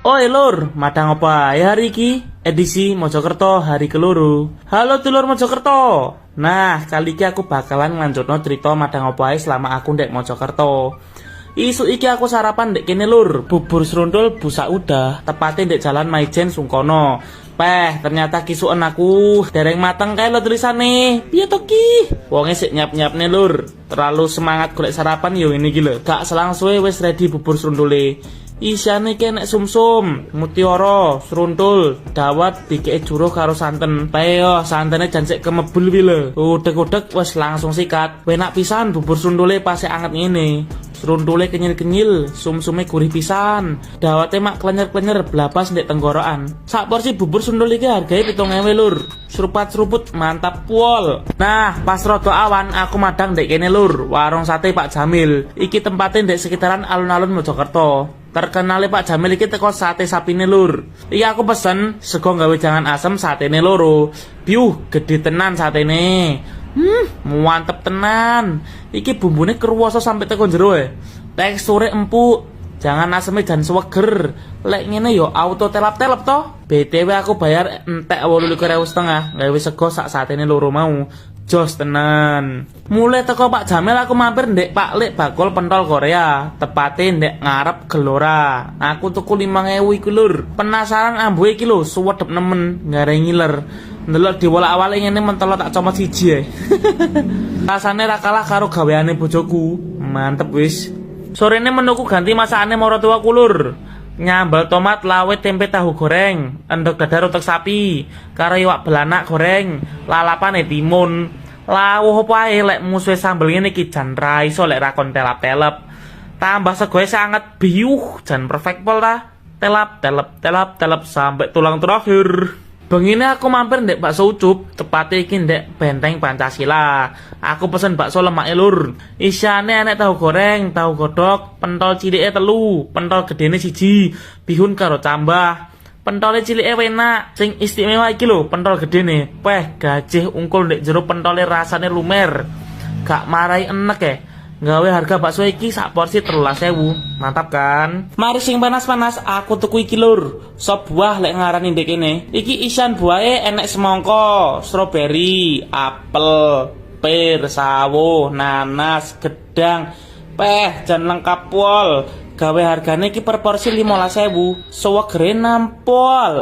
Oi lur, madang apa ae hari iki? Edisi Mojokerto hari keloro. Halo dulur Mojokerto. Nah, kali iki aku bakalan nglanjutno cerita madang apa ae selama aku ndek Mojokerto. Isu iki aku sarapan ndek kene lur, bubur serundul busak udah, tepatnya ndek Jalan Maijen Sungkono. Ternyata kisuken aku dereng mateng kae lo tulisane. Piye to ki? Wonge sik nyap-nyapne lur. Terlalu semangat golek sarapan yo ini iki lho. Gak selang suwe wis ready bubur serundule. Isiane ki nek sumsum, mutiara, serundul, dawet dikeke juro karo santen. Pae yo santene jan sik kemebul wi lho. Udek-udek wis langsung sikat. Enak pisan bubur serundule pas anget ngene. Serundule kenyil-kenyil, sumsume gurih pisan. Dawete mak klenyer-klenyer blabas ndek tenggorokan. Sak porsi bubur serundul iki hargane 7.000 lur. Serupat-seruput mantap pol. Nah, pas rada awan aku madang ndek kene lur, warung sate Pak Jamil. Iki tempatnya ndek sekitaran alun-alun Mojokerto. Terkenal Pak Jamil iki teko sate sapine lur. Iki aku pesen sego gawe jangan asem satene loro. Biuh, gede tenan satene. Mantep tenan. Iki bumbune keruwoso sampai teko jero e. Teksture empuk. Jangan aseme jan seweger. Lek ngene yo auto telap-telep to. BTW aku bayar entek 28.500 gawe sego sak satene loro mau. Jos tenan. Mulai teko Pak Jamil aku mampir ndek Pak Lek bakul pentol Korea, tepate ndek ngarep Gelora. Aku tuku 5.000 iku lur. Penasaran ambuhe iki lho, suwedep nemen, gareng ngiler. Ndelok diwolak-walik ngene mentolo tak comot siji ae. Rasane ra kalah karo gaweane bojoku. Mantep wis. Sorene menuku ganti masakane maratuwaku lur. Nyambel tomat, lawet, tempe tahu goreng, endog dadar utek sapi, karo iwak belanak goreng, lalapan timun. Lawuh apa ae lek musuhe sambel ngene iki jan ra iso lek ra kon telap-telep. Tambah segoe sangat biuh jan perfect pol ta. Telap sampai tulang terakhir. Bengine aku mampir ndek bakso ucup, tepatnya iki ndek Benteng Pancasila. Aku pesen bakso lemak lur. Isiane enek tahu goreng, tahu godhog, pentol cilike 3, pentol gedene 1, bihun karo cambah. Pentole cilike enak, sing istimewa iki lho, pentol gedene. Gajih ungkul ndek jero pentole rasane lumer. Gak marai enek ya. Gawe harga bakso iki sak porsi 13.000. Mantap kan? Mari sing panas-panas aku tuku iki lur. Sop buah lek ngarani ndek kene. Iki isian buahe enek semangka, stroberi, apel, pir, sawo, nanas, gedang. Jan lengkap pol. Gawe hargane iki per porsi 15.000. Suwegere nampol.